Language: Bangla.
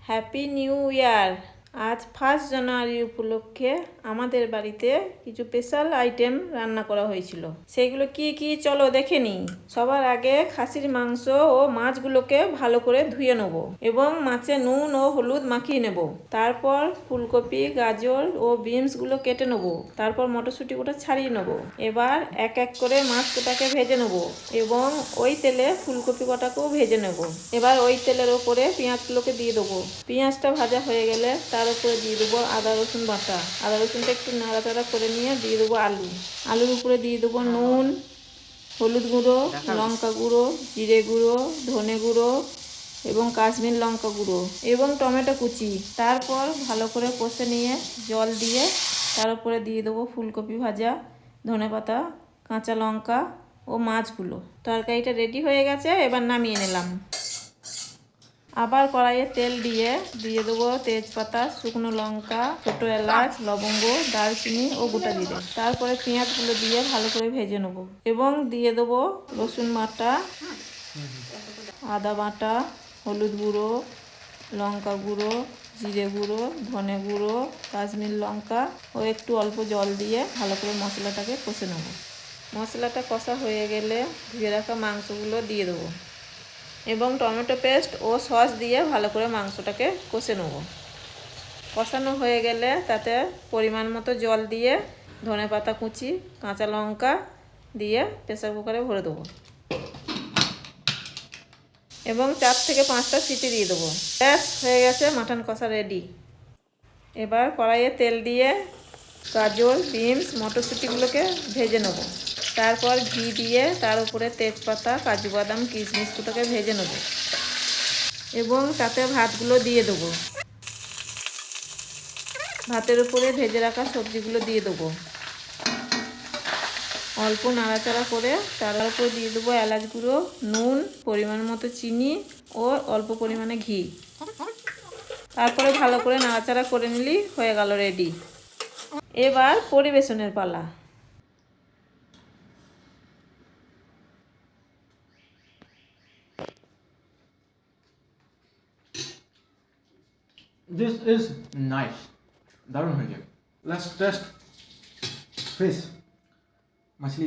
Happy new year. আজ 1 জানুয়ারি উপলক্ষে আমাদের বাড়িতে কিছু স্পেশাল আইটেম রান্না করা হয়েছিল। সেগুলো কি কি চলো দেখে নিই। সবার আগে খাসির মাংস ও মাছগুলোকে ভালো করে ধুয়ে নেব এবং মাছে নুন ও হলুদ মাখিয়ে নেব। তারপর ফুলকপি, গাজর ও বিনসগুলো কেটে নেব। তারপর মটরশুঁটিগুলো ছাড়িয়ে নেব। এবার এক এক করে মাছ কোটাকে ভেজে নেব এবং ওই তেলে ফুলকপি কটাকেও ভেজে নেব। এবার ওই তেলের ওপরে পেঁয়াজগুলোকে দিয়ে দেবো। পেঁয়াজটা ভাজা হয়ে গেলে তার উপরে দিয়ে দেবো আদা রসুন বাটা। আদা রসুনটা একটু নাড়াচাড়া করে নিয়ে দিয়ে দেবো আলু। আলুর উপরে দিয়ে দেবো নুন, হলুদ গুঁড়ো, লঙ্কা গুঁড়ো, জিরে গুঁড়ো, ধনে গুঁড়ো এবং কাশ্মীর লঙ্কা গুঁড়ো এবং টমেটো কুচি। তারপর ভালো করে কষে নিয়ে জল দিয়ে তার উপরে দিয়ে দেবো ফুলকপি ভাজা, ধনেপাতা, কাঁচা লঙ্কা ও মাছগুলো। তরকারিটা রেডি হয়ে গেছে, এবার নামিয়ে নিলাম। আবার কড়াইয়ে তেল দিয়ে দেবো তেজপাতা, শুকনো লঙ্কা, ছোটো এলাচ, লবঙ্গ, দারচিনি ও গোটা জিরে। তারপরে পেঁয়াজগুলো দিয়ে ভালো করে ভেজে নেবো এবং দিয়ে দেবো রসুন বাটা, আদা বাটা, হলুদ গুঁড়ো, লঙ্কা গুঁড়ো, জিরে গুঁড়ো, ধনে গুঁড়ো, কাশ্মীর লঙ্কা ও একটু অল্প জল দিয়ে ভালো করে মশলাটাকে কষে নেবো। মশলাটা কষা হয়ে গেলে ধুয়ে রাখা মাংসগুলো দিয়ে দেবো এবং টমেটো পেস্ট ও সস দিয়ে ভালো করে মাংসটাকে কষে নেব। কষানো হয়ে গেলে তাতে পরিমাণ মতো জল দিয়ে ধনেপাতা কুচি, কাঁচা লঙ্কা দিয়ে প্রেসার কুকারে ভরে দেবো এবং 4 থেকে 5টা সিটি দিয়ে দেবো। ব্যাস, হয়ে গেছে মাটন কষা রেডি। এবার কড়াইয়ে তেল দিয়ে গাজর, বিনস, মটরশুঁটিগুলোকে ভেজে নেব। তারপর ঘি দিয়ে তার উপরে তেজপাতা, কাজু বাদাম, কিশমিশগুলোকে ভেজে নেব এবং তাতে ভাতগুলো দিয়ে দেবো। ভাতের উপরে ভেজে রাখা সবজিগুলো দিয়ে দেবো। অল্প নাড়াচাড়া করে তার উপর দিয়ে দেবো এলাচ গুঁড়ো, নুন, পরিমাণ মতো চিনি ও অল্প পরিমাণে ঘি। তারপরে ভালো করে নাড়াচাড়া করে নিলেই হয়ে গেল রেডি। এবার পরিবেশনের পালা। This is nice. দারুণ হয়েছে। Let's test fish. मछली